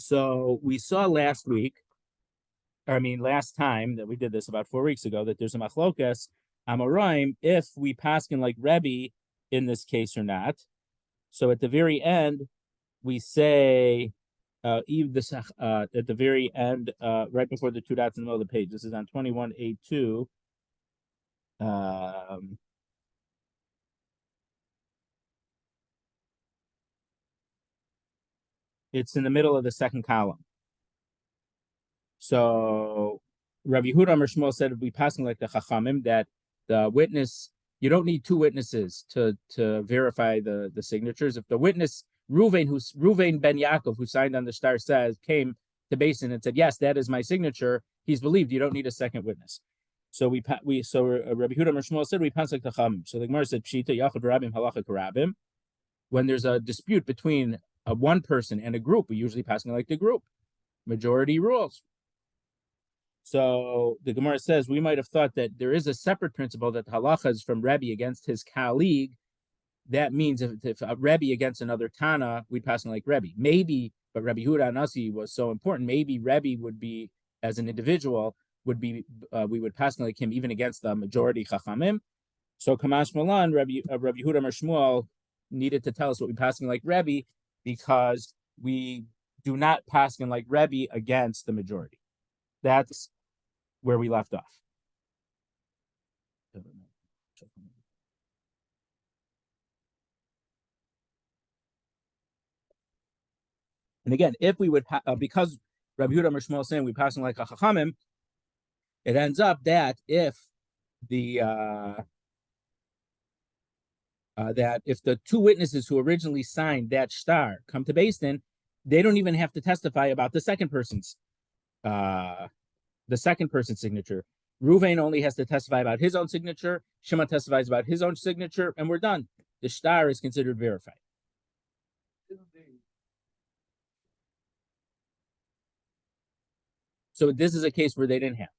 So we saw last time that we did this about 4 weeks ago, that there's a machlokas amoraim if we paskin like Rabbi in this case or not. So at the very end, we say at the very end, right before the two dots in the middle of the page. This is on 21A2. It's in the middle of the second column. So Rabbi Yehuda Amar Shmuel said, if we passing like the Chachamim, that the witness, you don't need two witnesses to verify the signatures. If the witness Ruvain ben Yaakov, who signed on the star, came to Basin and said, yes, that is my signature, he's believed. You don't need a second witness. So Rabbi Yehuda Amar Shmuel said, we pass like the Chachamim. So the Gemara said, Pshita Yachad Rabim Halacha Karabim. When there's a dispute between one person and a group, we usually passing like the group. Majority rules. So the Gemara says we might have thought that there is a separate principle that halacha is from Rabbi against his colleague. That means if a Rabbi against another Tana, we'd pass him like Rabbi. Maybe, but Rabbi Huda Nasi was so important. Maybe Rabbi would be, as an individual, we would pass him like him even against the majority Chachamim. So Kamash Malan, Rabbi Huda Mar Shmuel needed to tell us what we pass him like Rabbi, because we do not pass him like Rabbi against the majority. That's where we left off. And again, if we would, because Rabbi Yehuda Amar Shmuel is saying we passing like a Chachamim, it ends up that if the two witnesses who originally signed that star come to Beis Din, they don't even have to testify about the second person's signature. Ruvain only has to testify about his own signature. Shimon testifies about his own signature, and we're done. The star is considered verified. So this is a case where they didn't have.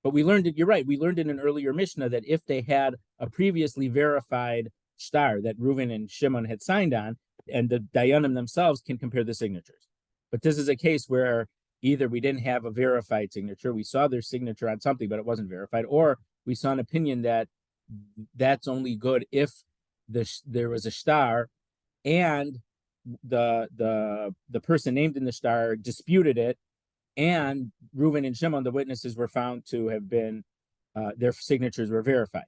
But we learned it, you're right, we learned in an earlier Mishnah that if they had a previously verified star that Reuven and Shimon had signed on, and the dayanim themselves can compare the signatures. But this is a case where either we didn't have a verified signature, we saw their signature on something, but it wasn't verified, or we saw an opinion that that's only good if there was a star and the person named in the star disputed it, and Reuven and Shimon, the witnesses, were found to have been, their signatures were verified.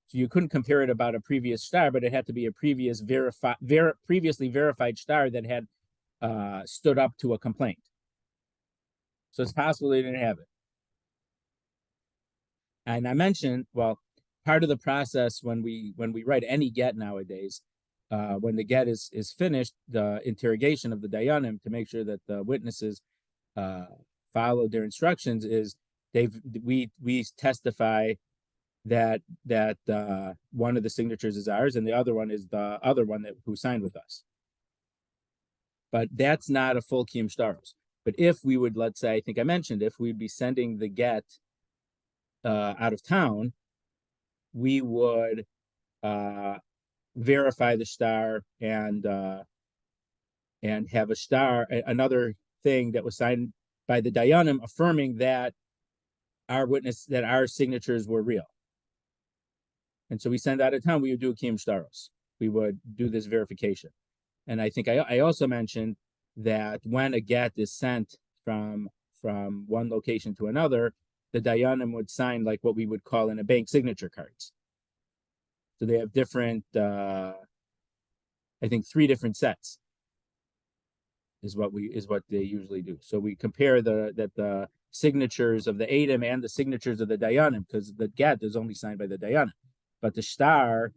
So you couldn't compare it about a previous star, but it had to be a previously verified star that had stood up to a complaint. So it's possible they didn't have it. And I mentioned, well, part of the process when we write any get nowadays, when the get is finished, the interrogation of the dayanim to make sure that the witnesses follow their instructions is we testify that one of the signatures is ours and the other one is the other one who signed with us. But that's not a full kiyum shtaros. But if we would, let's say, I think I mentioned, if we'd be sending the get out of town, we would verify the star and have a star, another thing that was signed by the dayanim affirming that our signatures were real. And so we send out of town, we would do a kiyum shtaros. We would do this verification. And I think I also mentioned that when a get is sent from one location to another, the dayanim would sign like what we would call in a bank signature cards. So they have different, I think 3 different sets is what they usually do. So we compare the signatures of the Adam and the signatures of the dayanim, because the get is only signed by the dayanim. But the star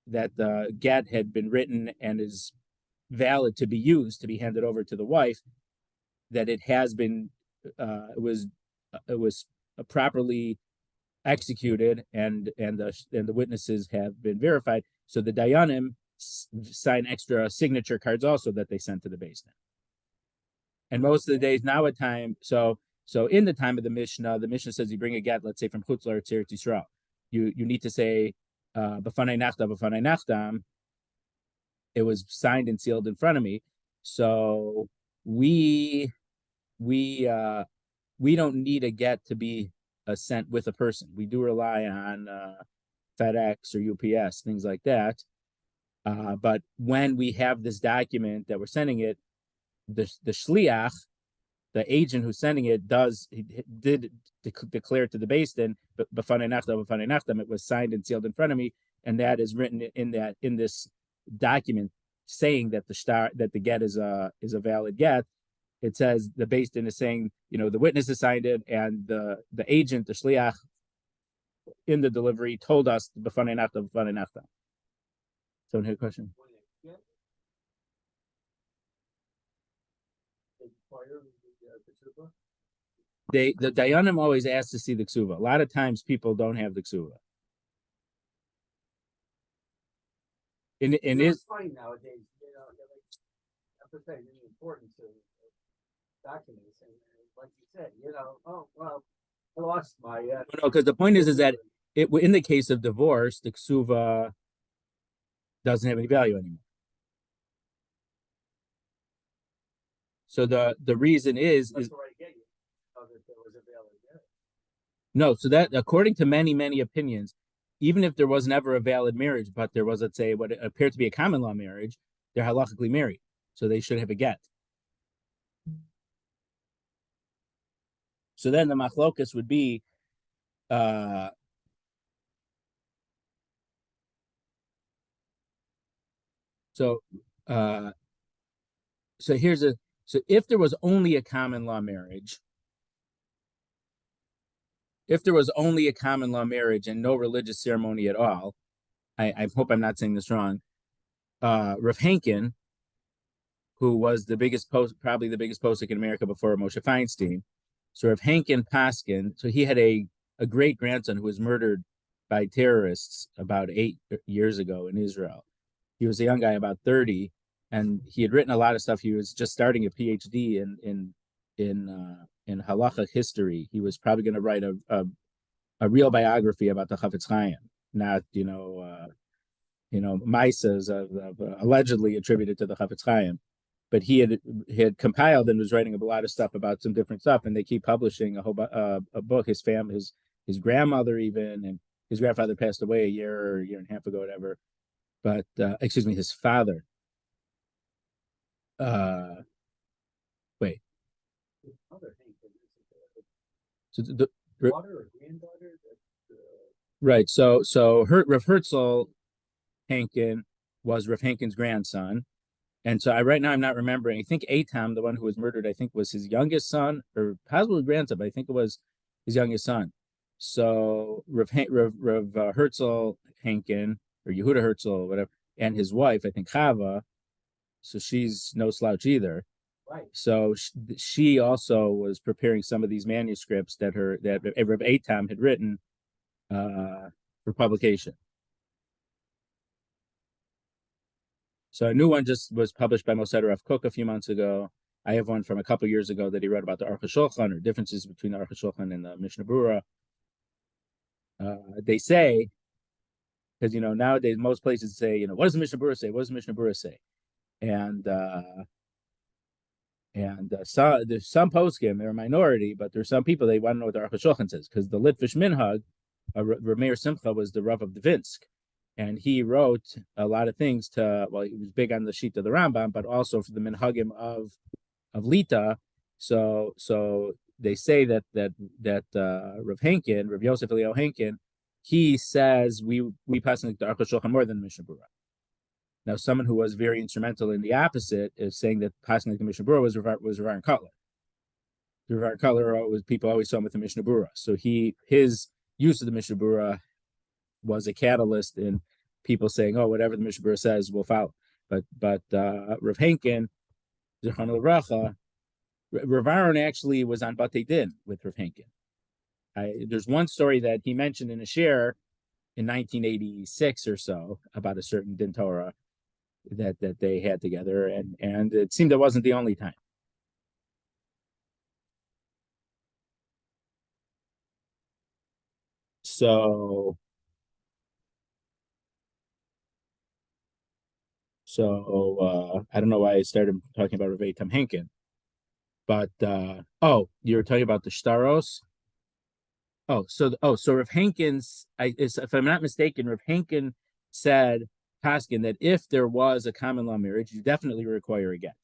that the get had been written and is valid to be used, to be handed over to the wife, that it has been, it was properly executed and the witnesses have been verified. So the dayanim sign extra signature cards also that they sent to the Beis Din. And most of the days now at time, so in the time of the Mishnah says you bring a get, let's say from Chutz La'aretz Eretz Yisrael, you need to say b'fanei nachdam. It was signed and sealed in front of me. So we we don't need a get to be sent with a person. We do rely on FedEx or UPS, things like that. But when we have this document that we're sending it, the shliach, the agent who's sending it, did declare to the Beis Din, it was signed and sealed in front of me, and that is written in this document saying that the get is a valid get. It says the Beis Din is saying, the witness has signed it, and the agent, the shliach in the delivery, told us b'fanei nachta. Someone had a question. The dayanim always ask to see the ksuva. A lot of times people don't have the ksuva. It's funny nowadays, like, the importance of documents, and like you said, oh well, I lost my. No, because the point is that in the case of divorce, the ksuva doesn't have any value anymore. So the reason is no. So that according to many opinions, even if there was never a valid marriage, but there was, let's say, what appeared to be a common law marriage, they're halachically married, so they should have a get. So then the machlokas would be, so if there was only a common law marriage, and no religious ceremony at all, I hope I'm not saying this wrong. Rav Hankin, who was probably the biggest posek in America before Moshe Feinstein. So Rav Hankin Paskin, so he had a great grandson who was murdered by terrorists about 8 years ago in Israel. He was a young guy, about 30, and he had written a lot of stuff. He was just starting a PhD in halacha history. He was probably going to write a real biography about the Chafetz Chaim, not Misas allegedly attributed to the Chafetz Chaim. But he had compiled and was writing a lot of stuff about some different stuff, and they keep publishing a book. His family, his grandmother even, and his grandfather passed away a year and a half ago, whatever. But excuse me, his father. Wait. So the daughter or granddaughter? Right. So Rav Herzl Hankin was Rav Hankin's grandson. And so right now I'm not remembering. I think Atam, the one who was murdered, I think was his youngest son, or possibly grandson, but I think it was his youngest son. So Rav Herzl Hankin, or Yehuda Herzl, or whatever, and his wife, I think Chava, so she's no slouch either. Right. So she also was preparing some of these manuscripts that Rav Atam had written for publication. So a new one just was published by Moshe Rav Kook a few months ago. I have one from a couple years ago that he wrote about the Aruch HaShulchan, or differences between the Aruch HaShulchan and the Mishnah Berurah. They say, because nowadays most places say, what does the Mishnah Berurah say? What does the Mishnah Berurah say? And there's some poskim, they're a minority, but there's some people, they want to know what the Aruch HaShulchan says, because the Litvish Minhag, Rav Meir Simcha was the Rav of Dvinsk. And he wrote a lot of things he was big on the sheet of the Rambam, but also for the minhagim of Lita. So they say that Rav Hankin, Rav Yosef Eliyahu Hankin, he says we pass the Aruch HaShulchan more than the Mishnah Berurah. Now, someone who was very instrumental in the opposite is saying that passing the Mishnah Berurah was Rav Kotler. Rav Kotler people always saw him with the Mishnah Berurah. So his use of the Mishnah Berurah was a catalyst in people saying, "Oh, whatever the Mishnah Berurah says, we'll follow." But Rav Hankin, Zichrono Livracha, Rav Aaron actually was on Batei Din with Rav Hankin. There's one story that he mentioned in a share in 1986 or so about a certain Din Torah that they had together, and it seemed it wasn't the only time. So I don't know why I started talking about Rav Eitam Hankin. But oh, you were talking about the shtaros. So Rav Hankins, if I'm not mistaken, Rav Hankin said Paskin that if there was a common law marriage, you definitely require a get,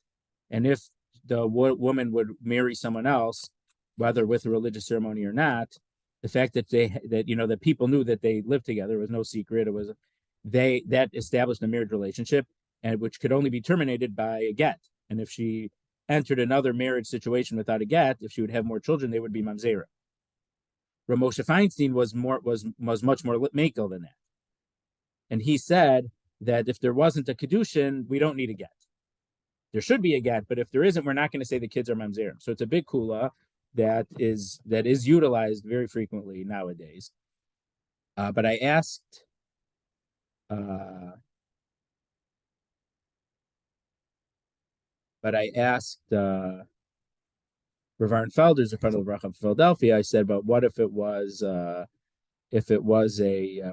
and if the woman would marry someone else, whether with a religious ceremony or not, the fact that that people knew that they lived together was no secret. It was they that established a marriage relationship, and which could only be terminated by a get. And if she entered another marriage situation without a get, if she would have more children, they would be mamzera. Ramosha Feinstein was much more makel than that, and he said that if there wasn't a kedushin, we don't need a get. There should be a get, but if there isn't, we're not going to say the kids are mamzerim. So it's a big kula that is utilized very frequently nowadays. But I asked, uh, Rav Felders in front of the Bracha of Philadelphia. I said, but what if it was a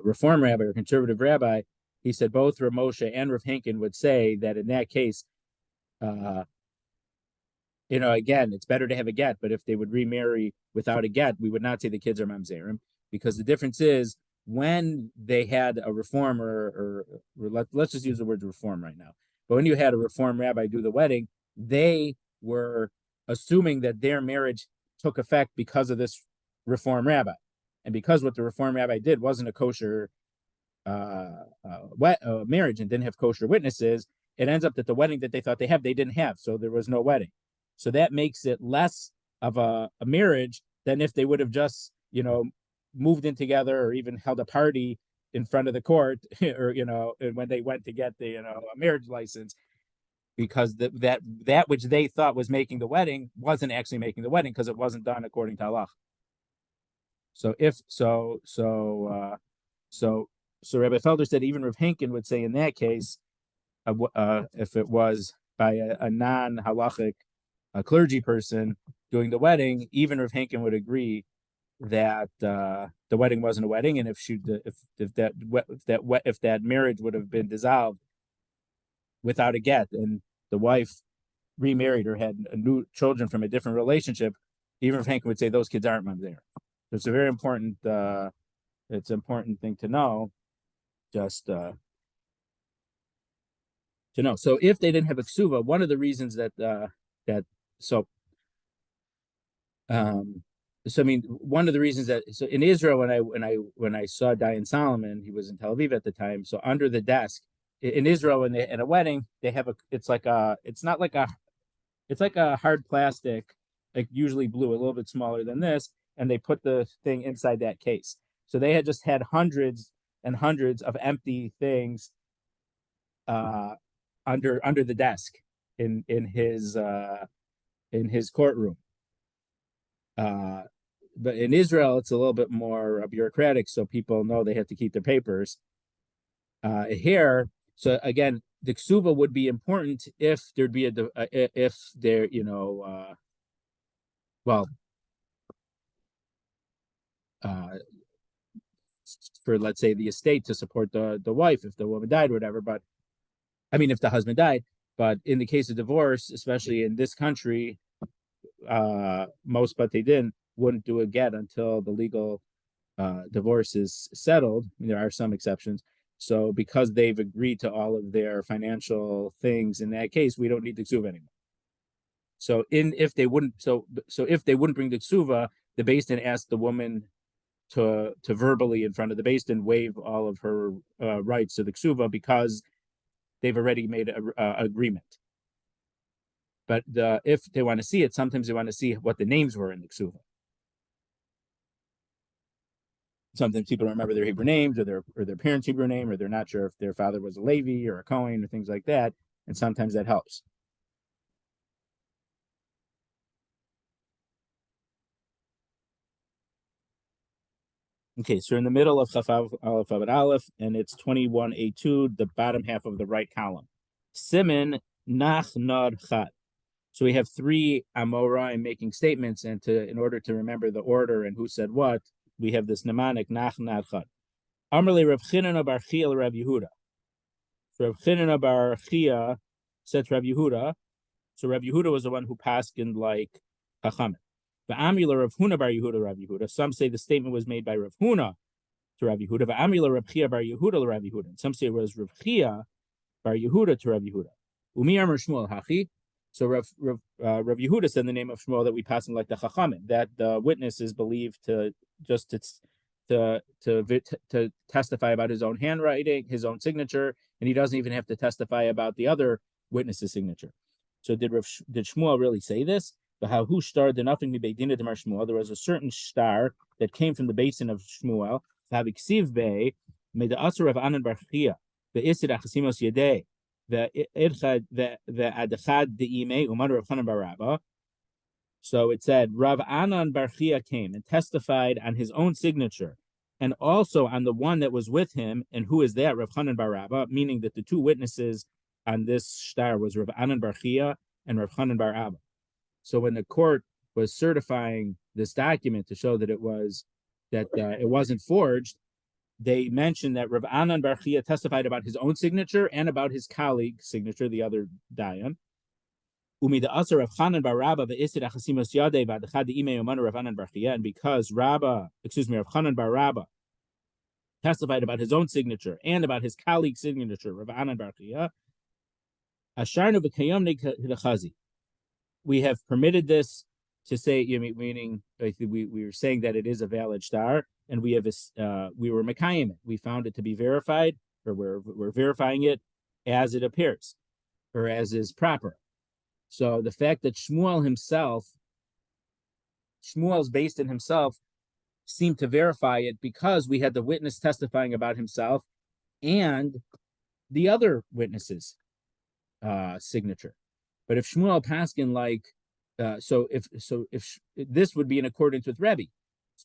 reform rabbi or conservative rabbi? He said both Rav Moshe and Rav Hankin would say that in that case, uh, again, it's better to have a get, but if they would remarry without a get, we would not say the kids are mamzerim, because the difference is when they had a reform or let's just use the word reform right now. But when you had a reform rabbi do the wedding, they were assuming that their marriage took effect because of this reform rabbi. And because what the reform rabbi did wasn't a kosher marriage and didn't have kosher witnesses, it ends up that the wedding that they thought they didn't have, so there was no wedding. So that makes it less of a marriage than if they would have just moved in together or even held a party in front of the court or when they went to get the a marriage license, because that which they thought was making the wedding wasn't actually making the wedding because it wasn't done according to Allah. So if so so so so Rabbi Felder said even Rav Hankin would say in that case, if it was by a non-halachic clergy person doing the wedding, even Rav Hankin would agree that the wedding wasn't a wedding, and if that marriage would have been dissolved without a get, and the wife remarried or had new children from a different relationship, even Rav Hankin would say those kids aren't there. It's a very important. It's an important thing to know. Just to know. So if they didn't have a ksuva, one of the reasons that so I mean, one of the reasons that in Israel, when I saw Dayan Solomon, he was in Tel Aviv at the time. So under the desk in Israel, when they in a wedding, they have it's like a hard plastic, like usually blue, a little bit smaller than this, and they put the thing inside that case. So they had just had hundreds and hundreds of empty things under the desk in his courtroom. But in Israel, it's a little bit more bureaucratic, so people know they have to keep their papers. Here, so again, the ksuva would be important if there'd be if there, well, for let's say the estate to support the wife if the woman died or whatever. But I mean, if the husband died. But in the case of divorce, especially in this country, most but they didn't wouldn't do a get until the legal divorce is settled. I mean, there are some exceptions. So because they've agreed to all of their financial things in that case, we don't need the ksuva anymore. So if they wouldn't bring the ksuva, the Beis Din asked the woman to verbally in front of the Beis Din waive all of her rights to the ksuva because they've already made an agreement. But if they want to see it, sometimes they want to see what the names were in the ksuva. Sometimes people don't remember their Hebrew names or their parents' Hebrew name, or they're not sure if their father was a Levi or a Cohen or things like that. And sometimes that helps. Okay, so we're in the middle of Chafav Aleph Aleph Aleph, and it's 21A2, the bottom half of the right column. Simin Nach Nod Chat. So we have three Amoraim making statements, and in order to remember the order and who said what, we have this mnemonic Nach Nod Chat. Amrli Rav Chinana bar Chia Rav Yehuda. So Rav Chinana bar Chia said to Rav Yehuda, So Rabbi Yehuda was the one who passed in like Chachamim. The Amila Rav Huna bar Yehuda Rav Yehuda. Some say the statement was made by Rav Huna to Rav Yehuda. The Amila Rav Chia bar Yehuda Rav Yehuda. And some say it was Rav Chia bar Yehuda to Rav Yehuda. Umi Amar Shmuel Hachi. So Rav Yehuda said the name of Shmuel that we pass in like the Chachamim, that the witness is believed to just to testify about his own handwriting, his own signature, and he doesn't even have to testify about the other witness's signature. So did Shmuel really say this? But how who starred the nothing beidina to Shmuel? There was a certain star that came from the basin of Shmuel. Haviksiv Bey made the Asur of Anan Barchia, the Isid Achasimos Yedei, the Irchad, the Adachad the Ime Umar of Hanan Barabba. So it said Rav Anan Barchia came and testified on his own signature, and also on the one that was with him. And who is that? Rav Hanan Barabba, meaning that the two witnesses on this star was Rav Anan Barchia and Rav Hanan Barabba. So when the court was certifying this document to show that it wasn't forged, they mentioned that Rav Anan Barchia testified about his own signature and about his colleague's signature, the other dayan. And because Rav Hanan Barabba testified about his own signature and about his colleague's signature, Rav Anan Barchia, we have permitted this to say, meaning we were saying that it is a valid star, and we were mekayim it. We found it to be verified, or we're verifying it as it appears, or as is proper. So the fact that Shmuel's based in himself, seemed to verify it because we had the witness testifying about himself and the other witness's signature. But if Shmuel Paskin if this would be in accordance with Rabbi,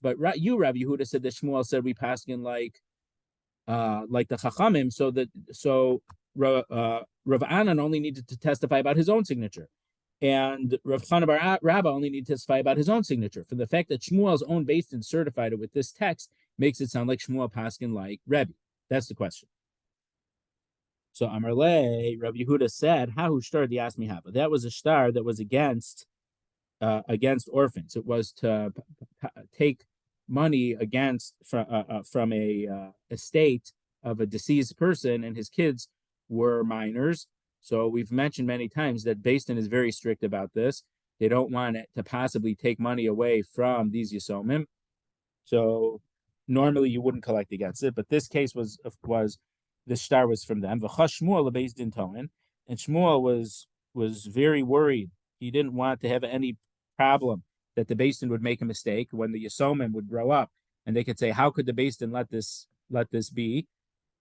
but you Rabbi Yehuda said that Shmuel said we Paskin like the Chachamim, so Rav Anan only needed to testify about his own signature, and Rav Chana bar Rabba only needed to testify about his own signature. For the fact that Shmuel's own Beis Din certified it with this text makes it sound like Shmuel Paskin like Rabbi. That's the question. So Amarle, Rabbi Yehuda said, "How started the Asmi Haba?" That was a star that was against orphans. It was to take money from a estate of a deceased person, and his kids were minors. So we've mentioned many times that Beis Din is very strict about this. They don't want it to possibly take money away from these Yisomim. So normally you wouldn't collect against it, but this case was the star was from them. Shmuel Beis Din Toin, and Shmuel was very worried. He didn't want to have any problem that the Beis Din would make a mistake when the Yisomim would grow up, and they could say, "How could the Beis Din let this be?"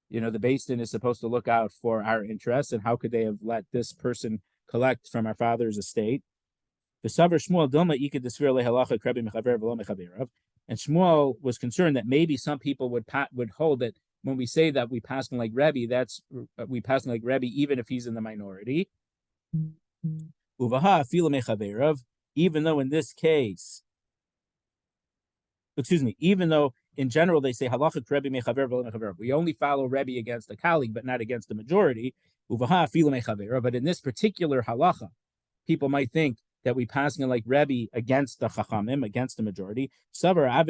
The Beis Din is supposed to look out for our interests, and how could they have let this person collect from our father's estate? And Shmuel was concerned that maybe some people would hold that when we say that we pass him like Rabbi, that's we pass him like Rabbi even if he's in the minority. Even though in this case, even though in general they say halacha Rebbe mechaver v'lo mechaver, we only follow Rebbe against a colleague, but not against the majority. But in this particular halacha, people might think that we passing it like Rebbe against the chachamim, against the majority. So I'm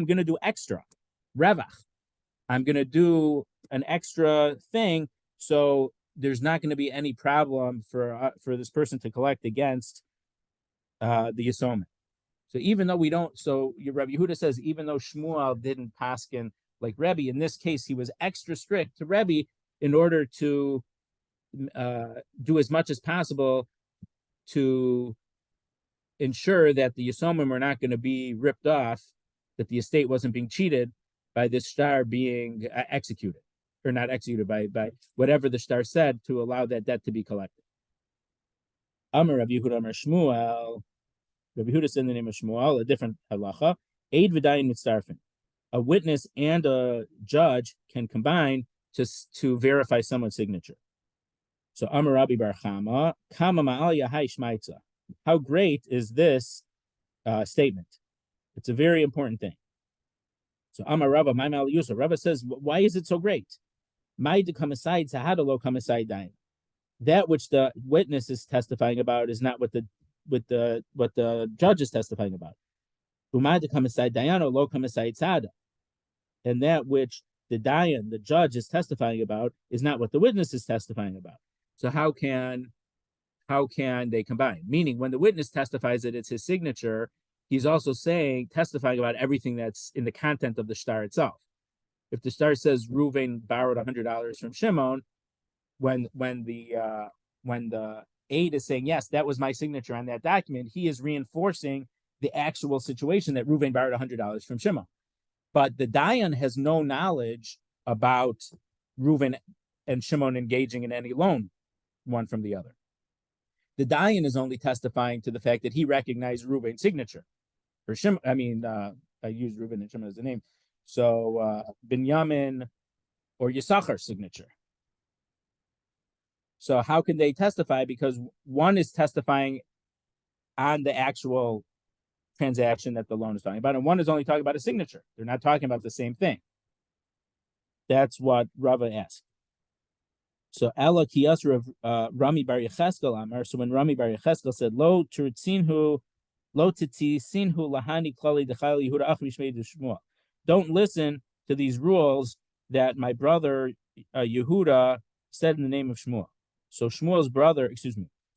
going to do extra revach. I'm going to do an extra thing, so there's not going to be any problem for this person to collect against the Yisomim. So even though we don't, so Rabbi Yehuda says, even though Shmuel didn't paskin like Rebbe, in this case, he was extra strict to Rebbe in order to do as much as possible to ensure that the Yisomim were not going to be ripped off, that the estate wasn't being cheated by this star being executed, or not executed by whatever the star said to allow that debt to be collected. Amar Rabbi Yehuda Amar Shmuel. Rabbi Yehuda said in the name of Shmuel, a different halacha. Eid v'dayan mitzarfin. A witness and a judge can combine to verify someone's signature. So Amar Rabbi Bar Chama, Kama ma'al yahai shmaitza. How great is this statement? It's a very important thing. So Amar Rabba, my ma'al Yusuf. Rabba says, why is it so great? Mai de come aside, sahada lo come aside dayan. that which the witness is testifying about is not what the judge is testifying about. Umad come inside dayan lo come inside sada, and that which the dayan, the judge, is testifying about is not what the witness is testifying about. So how can they combine? Meaning, when the witness testifies that it's his signature, he's also testifying about everything that's in the content of the star itself. If the star says Reuven borrowed $100 from Shimon, when the aide is saying yes, that was my signature on that document, he is reinforcing the actual situation that Reuven borrowed $100 from Shimon. But the dayan has no knowledge about Reuven and Shimon engaging in any loan one from the other. The dayan is only testifying to the fact that he recognized Reuven's signature. Or Shimon, I use Reuven and Shimon as a name. So Binyamin or Yisachar's signature. So how can they testify? Because one is testifying on the actual transaction that the loan is talking about, and one is only talking about a signature. They're not talking about the same thing. That's what Rava asked. So Ella Kiyasra Rami Bar Yecheskel Amar. So when Rami Bar Yecheskel said, Lo Turtsinhu, Lo Titsinhu Lahani Klali Dechali Yehuda Ach Mishmei Shmuel. Don't listen to these rules that my brother Yehuda said in the name of Shmuel. So Shmuel's brother,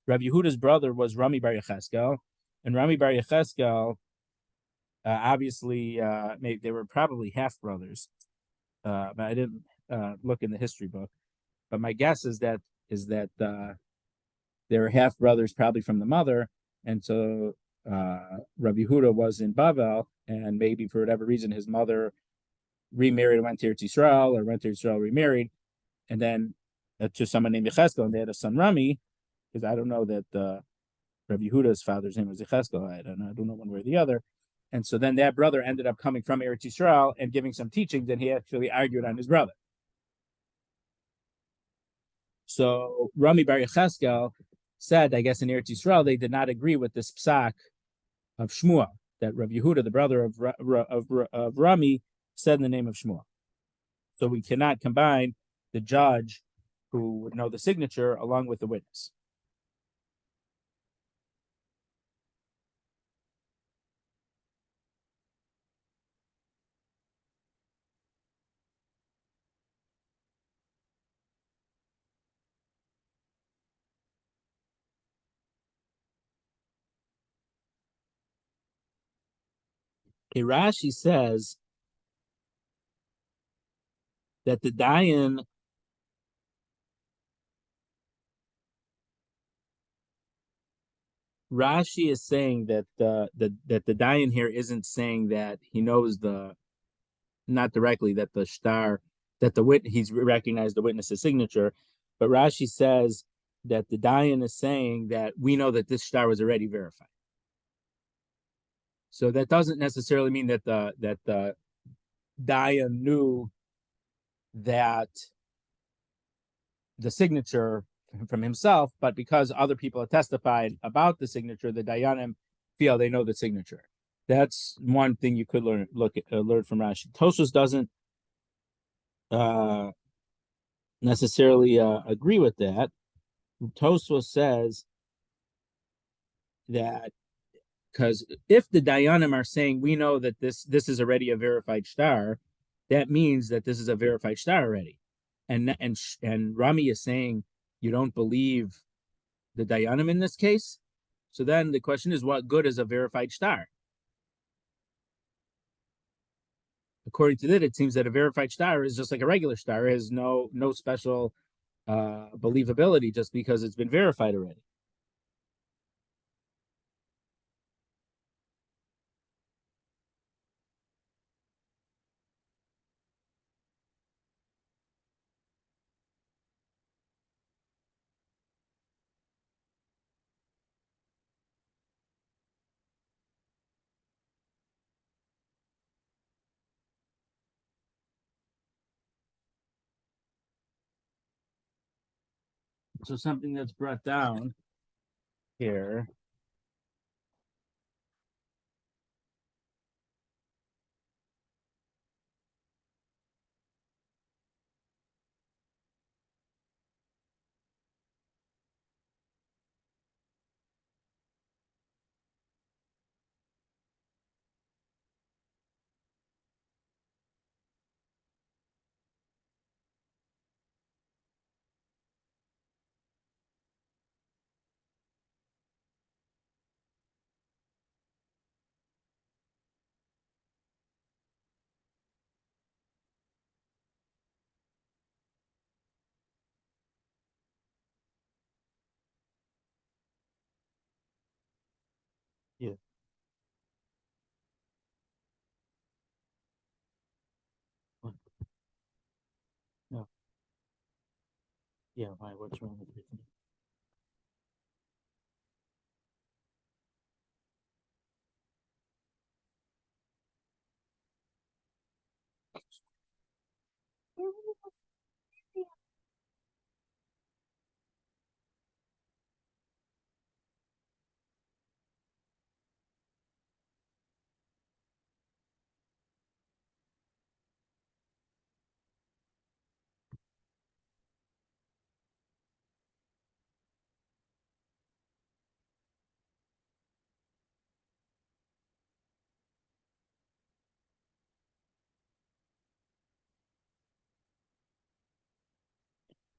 Rabbi Yehuda's brother was Rami Bar Yecheskel, and Rami Bar Yecheskel, obviously, they were probably half brothers, but I didn't look in the history book. But my guess is that they were half brothers, probably from the mother, and so Rabbi Yehuda was in Bavel, and maybe for whatever reason his mother remarried and went to Eretz Yisrael, or went to Israel remarried, and then to someone named Yecheskel, and they had a son Rami, because I don't know that Rabbi Yehuda's father's name was Yecheskel. I don't know one way or the other. And so then that brother ended up coming from Eretz Yisrael and giving some teachings, and he actually argued on his brother. So Rami Bar Yecheskel said, I guess in Eretz Yisrael, they did not agree with this psak of Shmuel, that Rabbi Yehuda, the brother of Rami, said in the name of Shmuel. So we cannot combine the judge who would know the signature along with the witness. Rashi says that the dayan Rashi is saying that that the dayan here isn't saying that he knows not directly that the star that he's recognized the witness's signature, but Rashi says that the dayan is saying that we know that this star was already verified. So that doesn't necessarily mean that the dayan knew that the signature from himself, but because other people have testified about the signature, the dayanim feel they know the signature. That's one thing you could learn from Rashi. Tosfos doesn't necessarily agree with that. Tosfos says that because if the dayanim are saying we know that this is already a verified star, that means that this is a verified star already, and Rami is saying you don't believe the dayanim in this case. So then the question is, what good is a verified star? According to that, it seems that a verified star is just like a regular star, it has no special believability just because it's been verified already. So something that's brought down here Yeah, why? What's wrong with it?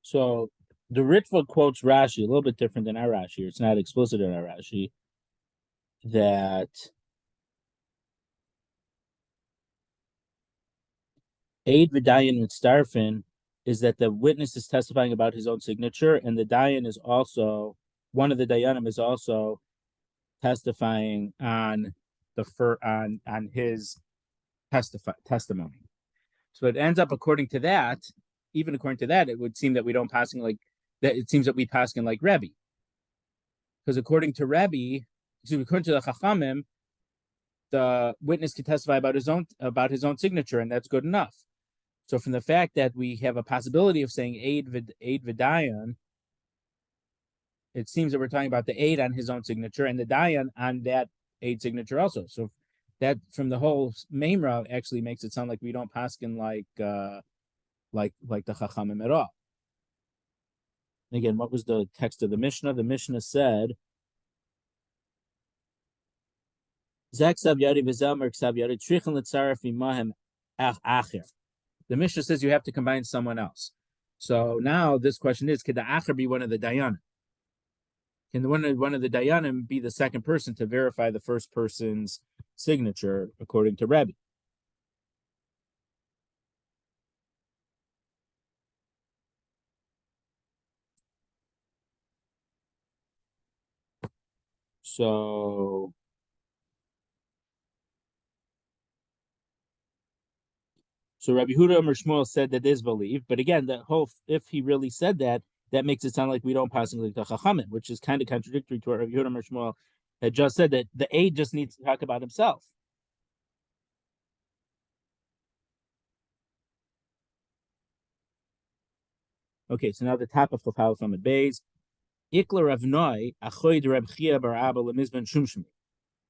So the Ritva quotes Rashi a little bit different than our Rashi. It's not explicit in our Rashi that aid v'dayan mitzdarfin is that the witness is testifying about his own signature, and the dayan is also one of the dayanim is also testifying on on his testimony. So it ends up according to that, even according to that, it would seem that we don't passing like that. It seems that we passing like Rabbi, because according to Rabbi, according to the Chachamim, the witness can testify about his own signature, and that's good enough. So from the fact that we have a possibility of saying aid v'dayan, it seems that we're talking about the aid on his own signature and the dayan on that aid signature also. So that from the whole memra actually makes it sound like we don't paskin like the Chachamim at all. And again, what was the text of the Mishnah? The Mishnah said, the Mishnah says you have to combine someone else. So now this question is, could the acher be one of the dayanim? Can one of the dayanim be the second person to verify the first person's signature according to Rabbi? So Rabbi Huda or Shmuel said that is believed, but again, that whole if he really said that, that makes it sound like we don't pass like the Chachamim, which is kind of contradictory to what Rabbi Huda or Shmuel had just said, that the aide just needs to talk about himself. Okay, so now the top of Chafal from the Beis. Ikla Rav Noi, Achoid Reb Chia bar Abba lemizban shumshmi.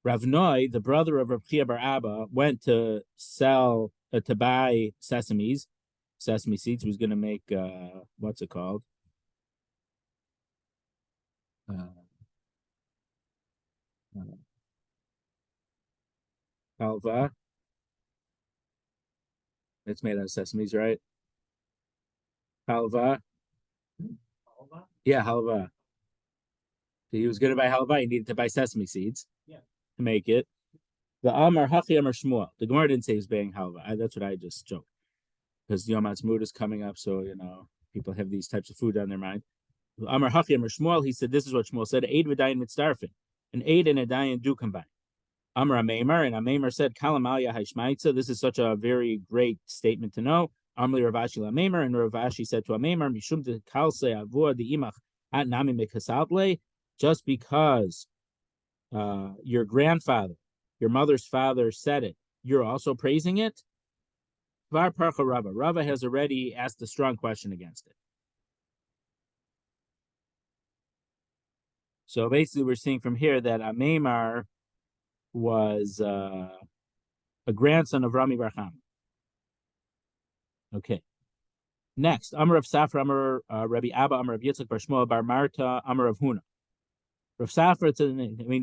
Rav Noi, the brother of Reb Chia bar Abba, went to sell to buy sesame seeds. He was going to make what's it called? Halva. It's made out of sesames, right? Halva. Yeah, halva. He was going to buy halva. He needed to buy sesame seeds to make it. The Amar Hachi Amar Shmuel. The Gemara didn't say he was buying halva. That's what I just joked. Because Yom Ha'atzmaut is coming up, so people have these types of food on their mind. Amar Hachi Amar Shmuel. He said, "This is what Shmuel said: Aid v'dayan mitzdarfin. An aid and a dayan do combine." Amar Amemar, and Amemar said, "Kalam aliyah haishmaitza." This is such a very great statement to know. Amli Ravashi Amemar, and Ravashi said to Amemar, "Mishum de kalse avur de imach at nami mekasatle." Just because your grandfather, your mother's father, said it, you're also praising it. Var parcha Rava. Rava has already asked a strong question against it. So basically, we're seeing from here that Amemar was a grandson of Rami Bar Chama. Okay. Next, Amar of Safra, Amar Rabbi Abba, Amar of Yitzchak Bar Shmuel Bar Marta, Amar of Huna. Rav Safra,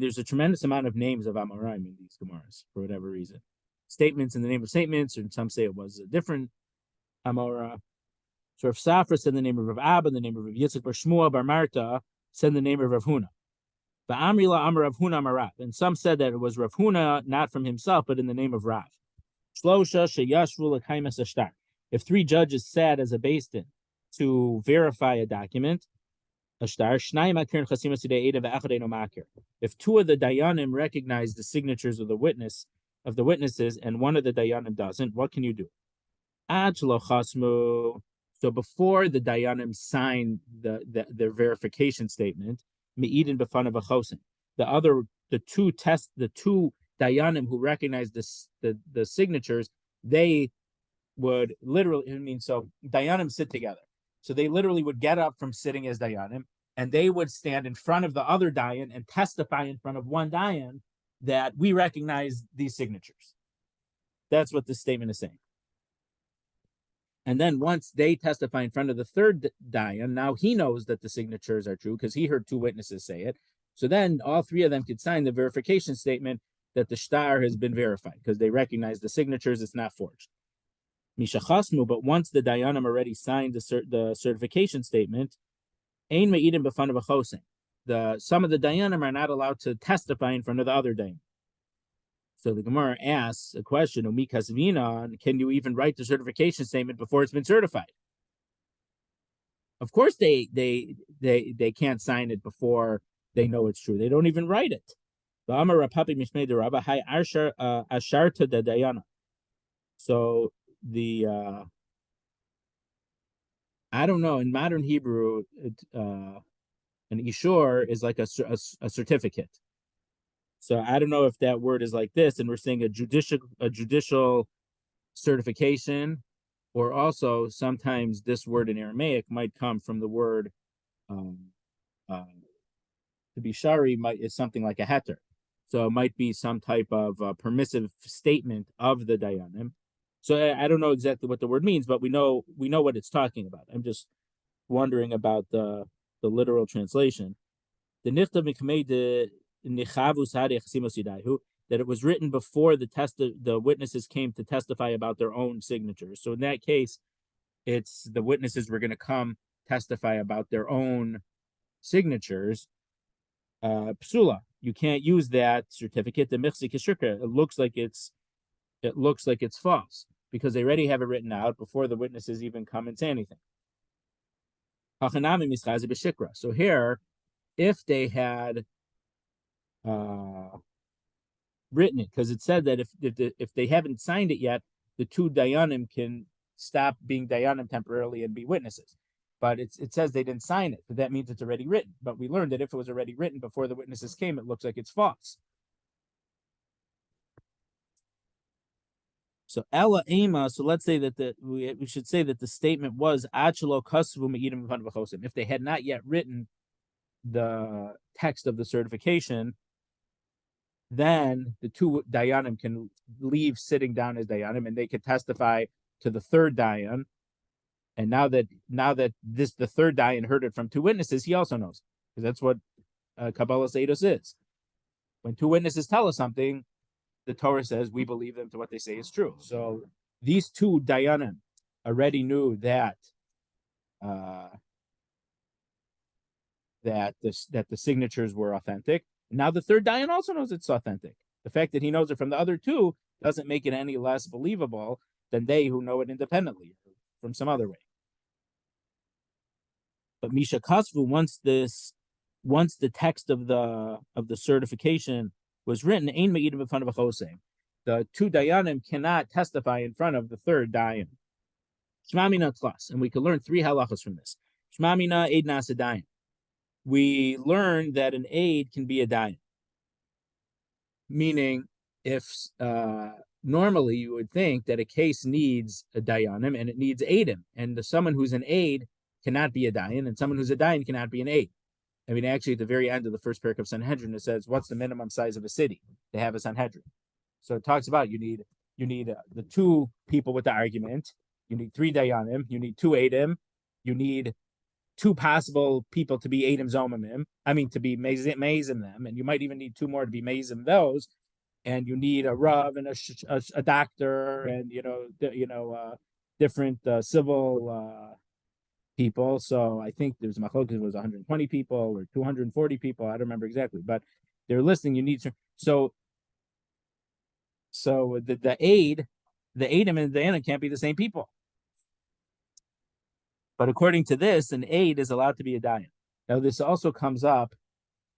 there's a tremendous amount of names of Amoraim in these Gemaras for whatever reason. Statements in the name of statements, and some say it was a different Amora. So Rav Safra said the name of Rav Abba, the name of Rav Yitzchak Bar Shmuel Bar Marta, said the name of Rav Huna. The Amrila Amar Rav Huna Amar Rav. And some said that it was Rav Huna, not from himself, but in the name of Rav. Shlosha sheyashvu l'kaimas ashtar. If three judges sat as a bastin to verify a document, if two of the dayanim recognize the signatures of the witnesses, and one of the dayanim doesn't, what can you do? So So before the dayanim sign their verification statement, me'idin b'fanav achosin, the two dayanim who recognize the signatures, they would literally, I mean, so dayanim sit together. So they literally would get up from sitting as dayanim, and they would stand in front of the other dayan and testify in front of one dayan that we recognize these signatures. That's what this statement is saying. And then once they testify in front of the third dayan, now he knows that the signatures are true because he heard two witnesses say it. So then all three of them could sign the verification statement that the shtar has been verified because they recognize the signatures, it's not forged. Mishachasmu, but once the dayanim already signed the certification statement, ein me'idin b'fanav achosin, some of the dayanim are not allowed to testify in front of the other dayan. So the Gemara asks a question: Umi kasvina, can you even write the certification statement before it's been certified? Of course, they can't sign it before they know it's true. They don't even write it. The Amar Rapapi Mishmei de Rabba Hai Asharta de Dayana. So I don't know, in modern Hebrew, an ishur is like a certificate. So I don't know if that word is like this, and we're saying a judicial certification, or also sometimes this word in Aramaic might come from the word to be shari is something like a heter. So it might be some type of permissive statement of the dayanim. So I don't know exactly what the word means, but we know what it's talking about. I'm just wondering about the literal translation. The nichtav mikmei that it was written before the witnesses came to testify about their own signatures. So in that case, it's the witnesses were going to come testify about their own signatures. Psula, you can't use that certificate. The michzik it looks like it's false because they already have it written out before the witnesses even come and say anything. So here, if they had written it, because it said that if they haven't signed it yet, the two dayanim can stop being dayanim temporarily and be witnesses. But it says they didn't sign it, but that means it's already written. But we learned that if it was already written before the witnesses came, it looks like it's false. So Ella Ema, so let's say that we should say that the statement was Achelo Kasvu Me'idim B'fanav Achosim. If they had not yet written the text of the certification, then the two dayanim can leave sitting down as dayanim, and they could testify to the third dayan. And now that the third dayan heard it from two witnesses, he also knows, because that's what Kabbalah Eidos is. When two witnesses tell us something, the Torah says we believe them to what they say is true. So these two dayanim already knew that the signatures were authentic. Now the third dayan also knows it's authentic. The fact that he knows it from the other two doesn't make it any less believable than they who know it independently from some other way. But Misha Kasvu, once the text of the certification was written, Ein Me'idim B'fanav Achosim, the two dayanim cannot testify in front of the third dayan. Shmamina Tlas, and we can learn three halachas from this. Shmamina Eid Nasa Dayan. We learn that an aid can be a dayan. Meaning, if normally you would think that a case needs a dayanim and it needs aidim, and someone who's an aid cannot be a dayan, and someone who's a dayan cannot be an aid. I mean, actually, at the very end of the first parak of Sanhedrin, it says, "What's the minimum size of a city to have a Sanhedrin?" So it talks about you need the two people with the argument, you need three dayanim, you need two aidim, you need two possible people to be Adam Zomamim, to be Mazim them, and you might even need two more to be Mazim those, and you need a Rav and a doctor, and different civil people. So I think there's Machlokas was 120 people or 240 people. I don't remember exactly, but they're listing you need so the aid, the Adam and the Anna can't be the same people. But according to this, an aid is allowed to be a dayan. Now, this also comes up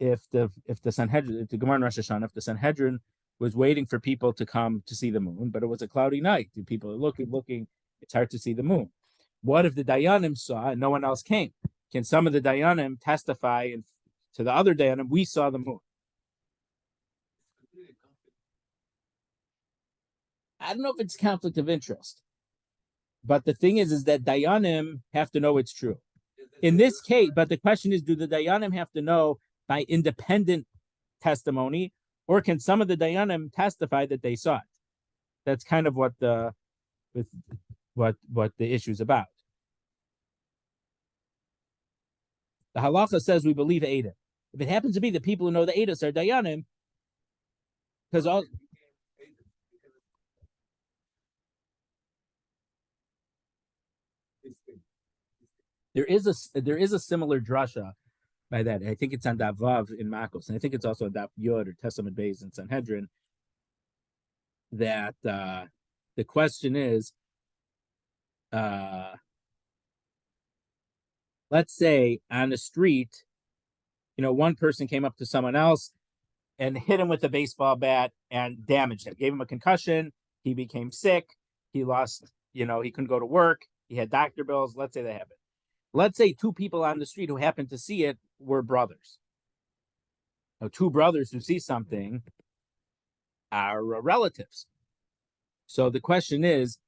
if the Sanhedrin, if the Gemara in Rosh Hashanah, if the Sanhedrin was waiting for people to come to see the moon, but it was a cloudy night. People are looking, it's hard to see the moon. What if the dayanim saw and no one else came? Can some of the dayanim testify to the other dayanim, we saw the moon? I don't know if it's conflict of interest, but the thing is that dayanim have to know it's true. In this case, but the question is, do the dayanim have to know by independent testimony, or can some of the dayanim testify that they saw it? That's kind of what the issue is about. The halacha says we believe Eidim. If it happens to be the people who know the Eidos are dayanim, because all there is a similar drasha by that. I think it's on Daf Vav in Makos, and I think it's also on Daf Yod or Testament Beis in Sanhedrin. That the question is, let's say on the street, one person came up to someone else and hit him with a baseball bat and damaged him, gave him a concussion. He became sick. He lost, he couldn't go to work. He had doctor bills. Let's say that happened. Let's say two people on the street who happened to see it were brothers. Now, two brothers who see something are relatives. So the question is,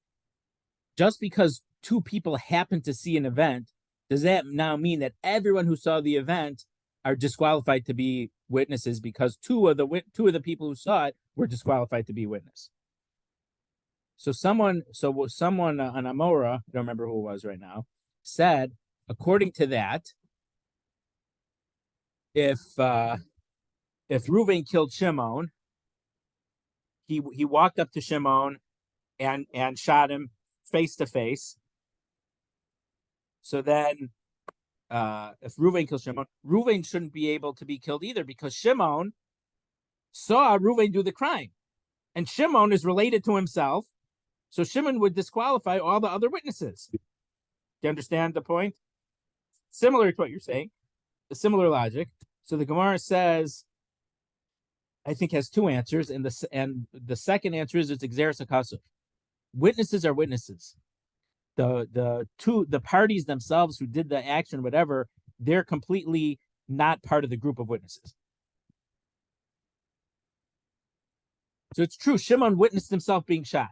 just because two people happen to see an event, does that now mean that everyone who saw the event are disqualified to be witnesses because two of the people who saw it were disqualified to be witness? So someone on Amora, I don't remember who it was right now, said, according to that, if Reuven killed Shimon, he walked up to Shimon and shot him face to face. So then, if Reuven kills Shimon, Reuven shouldn't be able to be killed either because Shimon saw Reuven do the crime, and Shimon is related to himself, so Shimon would disqualify all the other witnesses. Do you understand the point? Similar to what you're saying, a similar logic. So the Gemara says, I think, has two answers, and the second answer is it's Exeris HaKasuf. Witnesses are witnesses. The parties themselves who did the action, whatever, they're completely not part of the group of witnesses. So it's true, Shimon witnessed himself being shot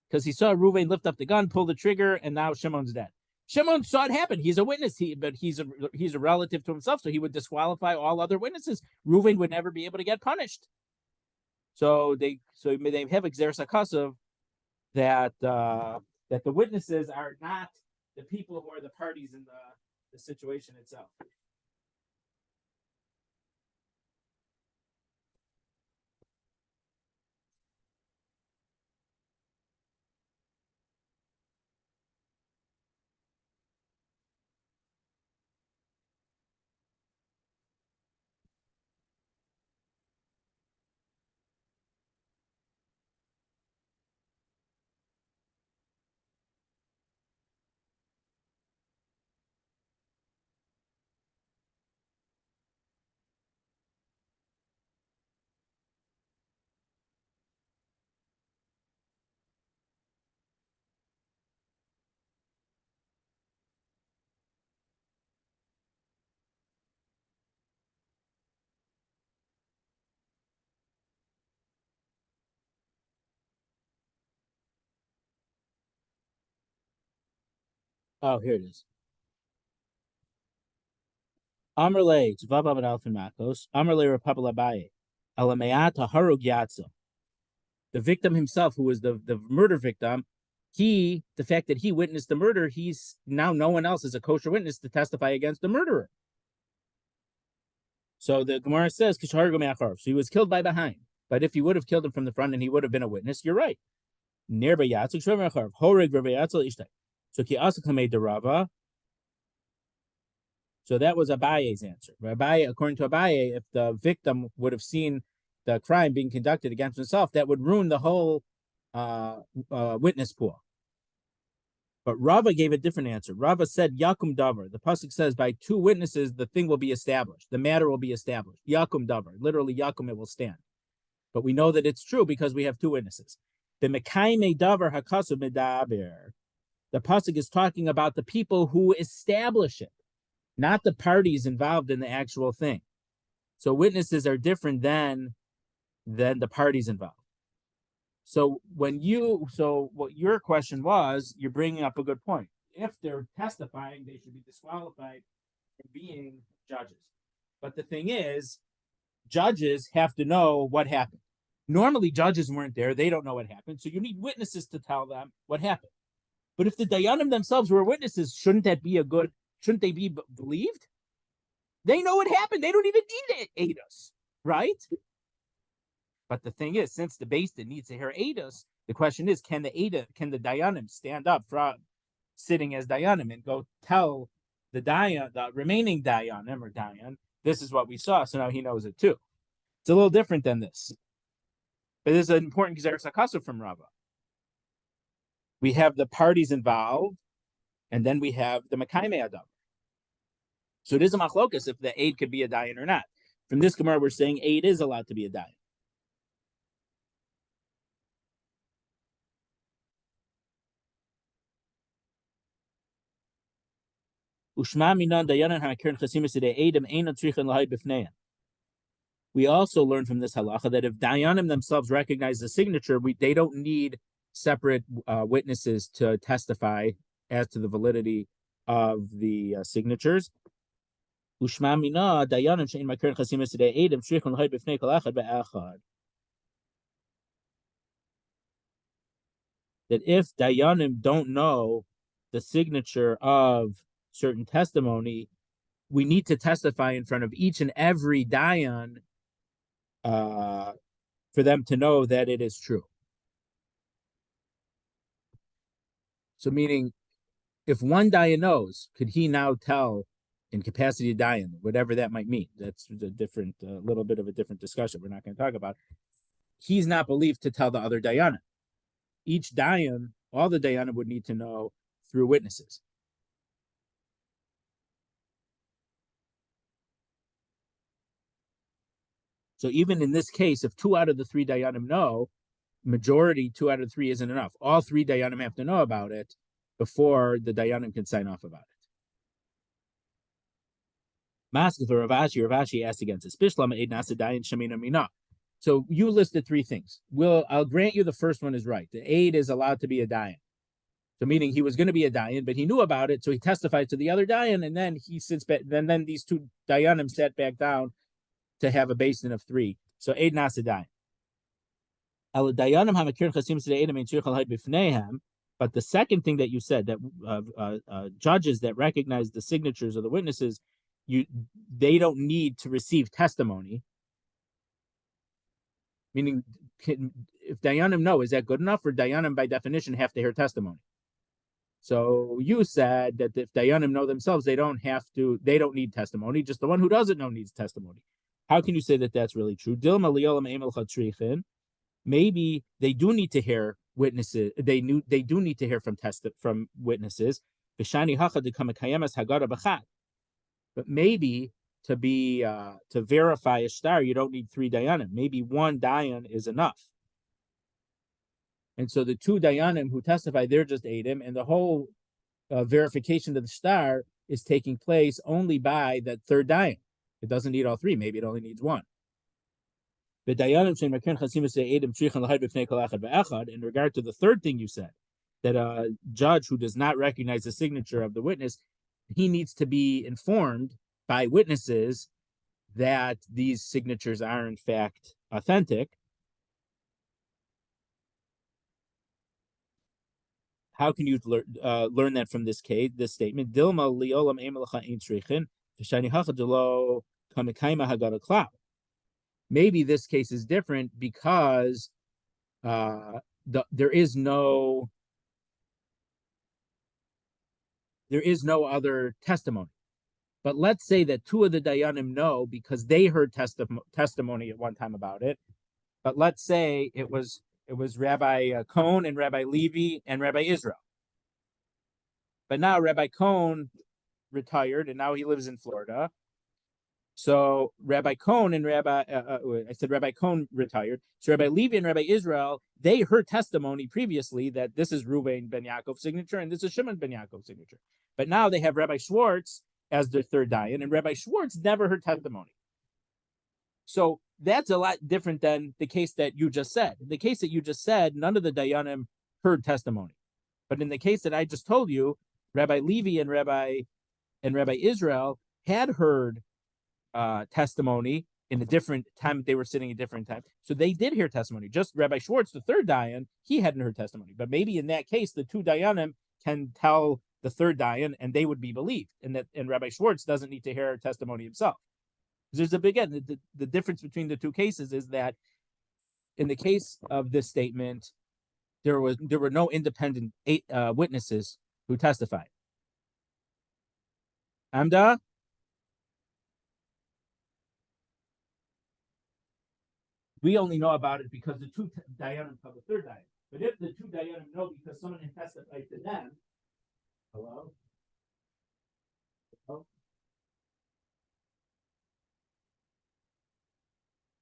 because he saw Reuven lift up the gun, pull the trigger, and now Shimon's dead. Shimon saw it happen. He's a witness, but he's a relative to himself, so he would disqualify all other witnesses. Reuven would never be able to get punished. So they have Exeris HaKasuf that the witnesses are not the people who are the parties in the situation itself. Oh, here it is. Amrle Tzvav Alfin Makos, Amrle Rapapal Abaye, Alameata Harug Yatzel. The victim himself, who was the murder victim, the fact that he witnessed the murder, he's now no one else is a kosher witness to testify against the murderer. So the Gemara says, so he was killed by behind. But if you would have killed him from the front and he would have been a witness, you're right. So ki asakame de Rava. So that was Abaye's answer. Abaye, according to Abaye, if the victim would have seen the crime being conducted against himself, that would ruin the whole witness pool. But Rava gave a different answer. Rava said, Yakum Davar. The pasuk says, by two witnesses, the thing will be established. The matter will be established. Yakum Davar. Literally, Yakum, it will stand. But we know that it's true because we have two witnesses. The Mekaime Davar Hakasu Medaber. The pasuk is talking about the people who establish it, not the parties involved in the actual thing. So witnesses are different than the parties involved. So what your question was, you're bringing up a good point. If they're testifying, they should be disqualified from being judges. But the thing is, judges have to know what happened. Normally, judges weren't there; they don't know what happened. So you need witnesses to tell them what happened. But if the dayanim themselves were witnesses, shouldn't they be believed? They know what happened. They don't even need eidos, right? But the thing is, since the base needs to hear eidos, the question is, can the dayanim stand up from sitting as dayanim and go tell the remaining dayanim or dayan, this is what we saw, so now he knows it too. It's a little different than this. But this is an important Gezeres HaKasuf from Rabbi. We have the parties involved, and then we have the Mekaimei Adam. So it is a machlokas if the aid could be a dayan or not. From this Gemara, we're saying aid is allowed to be a dayan. We also learn from this halacha that if dayanim themselves recognize the signature, they don't need separate witnesses to testify as to the validity of the signatures. That if dayanim don't know the signature of certain testimony, we need to testify in front of each and every dayan for them to know that it is true. So meaning, if one dayan knows, could he now tell in capacity of dayan, whatever that might mean? That's a little bit of a different discussion. We're not going to talk about. He's not believed to tell the other dayanim. Each dayan, all the dayanim would need to know through witnesses. So even in this case, if 2 out of the 3 dayanim know, majority 2 out of 3 isn't enough. All 3 dayanim have to know about it before the dayanim can sign off about it. Ravashi asked against this. So you listed 3 things. I'll grant you the first one is right. The aid is allowed to be a dayan. So meaning he was going to be a dayan, but he knew about it, so he testified to the other dayan, and then he sits back. Then these 2 dayanim sat back down to have a basin of 3. So aid nasa dayan. But the second thing that you said, that judges that recognize the signatures of the witnesses, they don't need to receive testimony. Meaning, if dayanim know, is that good enough? Or dayanim by definition have to hear testimony? So you said that if dayanim know themselves, they don't need testimony. Just the one who doesn't know needs testimony. How can you say that that's really true? Maybe they do need to hear witnesses. They do need to hear from witnesses. But maybe to verify a star, you don't need 3 dayanim. Maybe 1 dayan is enough. And so the 2 dayanim who testify, they're just Adam, and the whole verification of the star is taking place only by that 3rd dayan. It doesn't need all 3. Maybe it only needs 1. In regard to the 3rd thing you said, that a judge who does not recognize the signature of the witness, he needs to be informed by witnesses that these signatures are in fact authentic. How can you learn that from this statement? Dilma liolam emelacha ein tzrichin v'shani hachadelo kamikaima hagada klau. Maybe this case is different because there is no other testimony. But let's say that 2 of the dayanim know because they heard testimony at one time about it. But let's say it was Rabbi Cohn and Rabbi Levi and Rabbi Israel. But now Rabbi Cohn retired and now he lives in Florida. So Rabbi Cohn and I said Rabbi Cohn retired. So Rabbi Levi and Rabbi Israel, they heard testimony previously that this is Reuven ben Yaakov's signature and this is Shimon ben Yaakov's signature. But now they have Rabbi Schwartz as their third dayan, and Rabbi Schwartz never heard testimony. So that's a lot different than the case that you just said. In the case that you just said, none of the dayanim heard testimony. But in the case that I just told you, Rabbi Levi and Rabbi Israel had heard testimony in a different time. They were sitting at different time, so they did hear testimony. Just Rabbi Schwartz, the third dayan, he hadn't heard testimony. But maybe in that case, the two dayanim can tell the third dayan, and they would be believed, and Rabbi Schwartz doesn't need to hear testimony himself. There's a big the difference between the two cases is that in the case of this statement, there were no independent witnesses who testified. Amda? We only know about it because the two dayanim tell the third dayan. But if the two dayanim know because someone had testified to them, hello? Hello?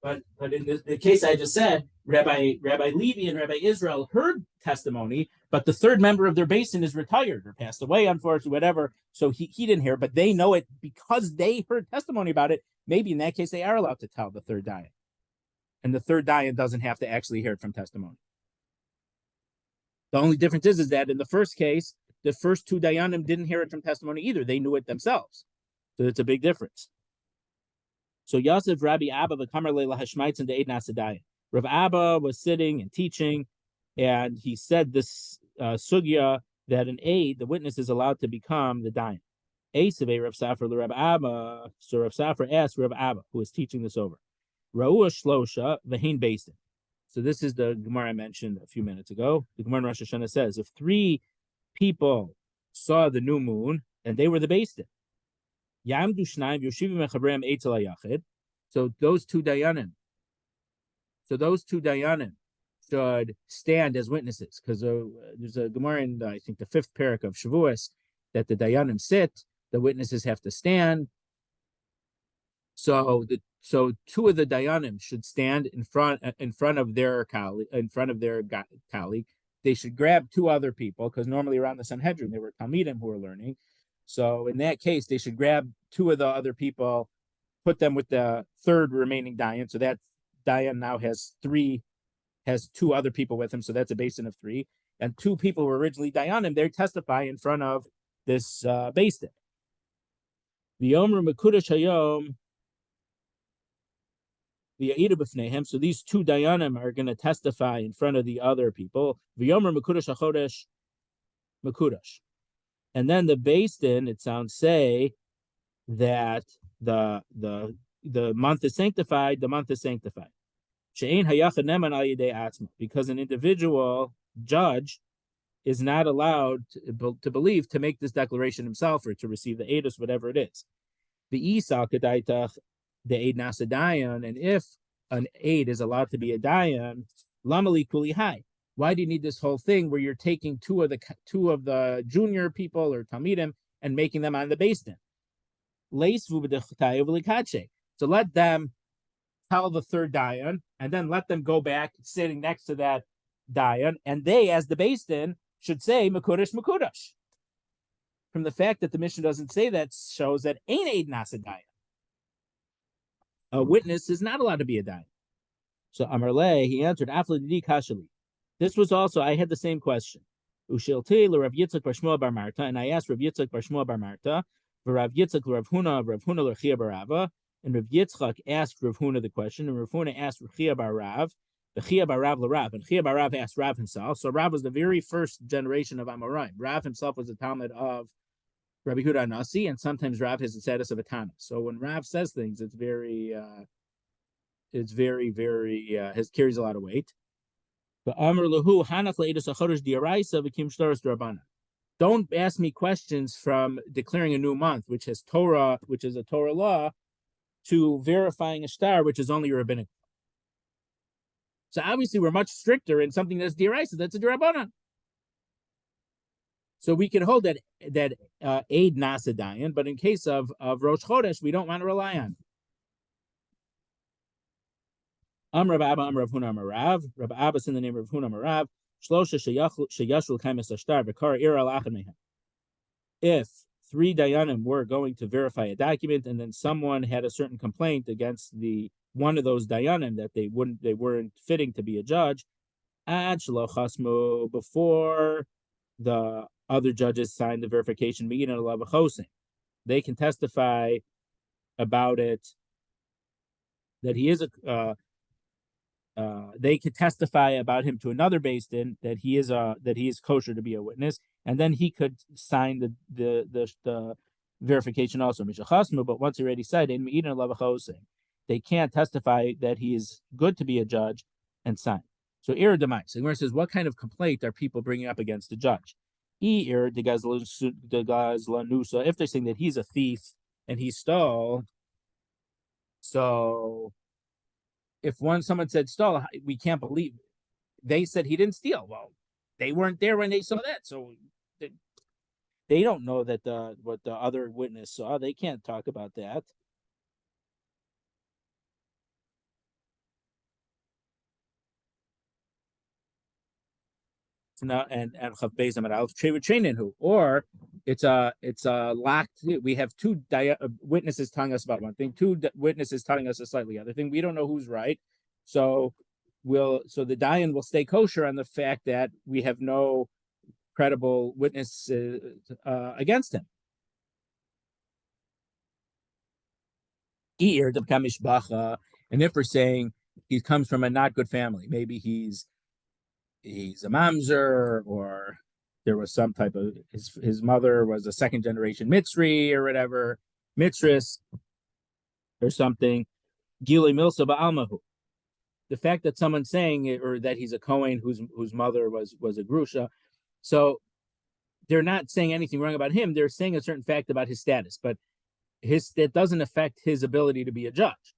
But in the case I just said, Rabbi Levi and Rabbi Israel heard testimony, but the third member of their basin is retired or passed away, unfortunately, whatever. So he didn't hear, but they know it because they heard testimony about it. Maybe in that case they are allowed to tell the third dayan. And the third dayan doesn't have to actually hear it from testimony. The only difference is that in the first case, the first two dayanim didn't hear it from testimony either. They knew it themselves. So it's a big difference. So Yosef Rabbi Abba v'kamar leila hashmaitz and the Eid Nasadayan. Rav Abba was sitting and teaching, and he said this sugya that an aid, the witness, is allowed to become the dayan. Asave Rav Safra the Rav Abba. So Rav Safra asked Rav Abba, who was teaching this over, Ra'ua shlosha v'hein beisin. So this is the Gemara I mentioned a few minutes ago. The Gemara in Rosh Hashanah says, if three people saw the new moon and they were the beisin, Yamdu Shnaim Yoshivim Mechabrem Eitzel Hayachid. So those two dayanim should stand as witnesses, because there's a Gemara in I think the 5th parak of Shavuos that the dayanim sit, the witnesses have to stand. So two of the dayanim should stand in front of their colleague. They should grab two other people, because normally around the Sanhedrin there were Talmidim who were learning. So in that case, they should grab two of the other people, put them with the third remaining dayan. So that dayan now has two other people with him. So that's a basin of three. And two people who were originally dayanim, they testify in front of this basin. V'yomer mekudash hayom v'ya'idu b'fneihem. So these two dayanim are going to testify in front of the other people. V'yomer mekudash hachodesh mekudash. And then the Basin, it sounds, say that the month is sanctified, the month is sanctified. Because an individual judge is not allowed to believe, to make this declaration himself or to receive the edus, whatever it is. The Isa kedaitach the aid nasa dayan, and if an aid is allowed to be a dayan, lamali kuli hai. Why do you need this whole thing where you're taking two of the junior people or talmidim and making them on the basin? So let them tell the third dayan, and then let them go back sitting next to that dayan, and they, as the basin, should say mekudash mekudash. From the fact that the Mishnah doesn't say that shows that ain't aid nasa dayan. A witness is not allowed to be a dayan. So Amarle, he answered, Afladi kashali. This was also, I had the same question. Ushilti Rav Yitzchak bar Shmuel bar Marta, and I asked Rav Yitzchak bar Shmuel bar Marta, Rav Yitzchak Rav Huna l'Rechia bar Rava, and Rav Yitzchak asked Rav Huna the question, and Rav Huna asked Rechia bar Rav, Rechia bar Rav l'Rav, and Rechia bar Rav asked Rav himself. So Rav was the very first generation of Amoraim. Rav himself was a Talmud of Rabbi Huda Nasi, and sometimes Rav has the status of a Tana. So when Rav says things, it's very, carries a lot of weight. Don't ask me questions from declaring a new month, which is a Torah law, to verifying a star, which is only rabbinic. So obviously we're much stricter in something that's diraisa, that's a drabanan. So we can hold that aid nasa dayan, but in case of Rosh Chodesh, we don't want to rely on. Rabbi Abba, Rav Huna, Rav. Rabbi Abbas in the name of Huna, Rav. Shlosha sheyashul kaimis ashtar v'kar ir al achad mehem. If three dayanim were going to verify a document, and then someone had a certain complaint against the one of those dayanim that they weren't fitting to be a judge, ad shelo chasmu, before the other judges signed the verification, they can testify about it that he is a they could testify about him to another beis din that he is kosher to be a witness, and then he could sign the verification also. But once he already said in they can't testify that he is good to be a judge and sign. So ir demais. So Gemara says, what kind of complaint are people bringing up against the judge? Ir de gazlanusa. If they're saying that he's a thief and he stole, so if someone said stole, we can't believe it. They said he didn't steal. Well, they weren't there when they saw that, so they don't know that what the other witness saw. They can't talk about that. Now and or it's a locked. We have two witnesses telling us about one thing, two witnesses telling us a slightly other thing. We don't know who's right, so the dayan will stay kosher on the fact that we have no credible witness against him. And if we're saying he comes from a not good family, maybe he's a mamzer, or there was some type of his mother was a second generation mitzri or whatever, mitzris or something. Gilei milsa ba'almahu. The fact that someone's saying it, or that he's a Kohen whose mother was a grusha, so they're not saying anything wrong about him. They're saying a certain fact about his status, but that doesn't affect his ability to be a judge.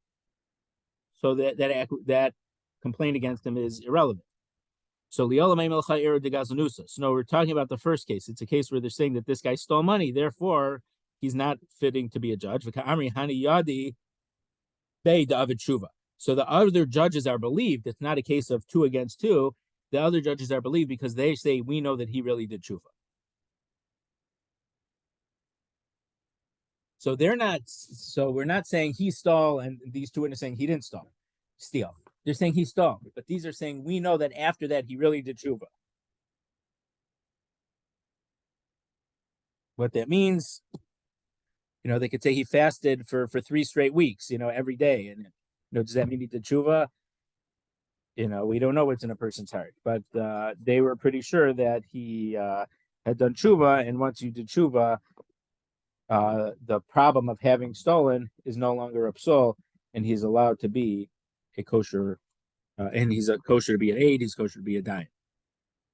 So that complaint against him is irrelevant. So no, we're talking about the first case. It's a case where they're saying that this guy stole money, therefore he's not fitting to be a judge. So the other judges are believed. It's not a case of 2 against 2. The other judges are believed because they say we know that he really did tshuva. So we're not saying he stole, and these 2 witnesses saying he didn't steal. They're saying he stole, but these are saying we know that after that he really did tshuva. What that means, they could say he fasted for 3 straight weeks, every day, and does that mean he did tshuva? We don't know what's in a person's heart, but they were pretty sure that he had done tshuva, and once you did tshuva, the problem of having stolen is no longer a psul, and he's allowed to be a kosher, and he's a kosher to be an aid, he's kosher to be a dayan.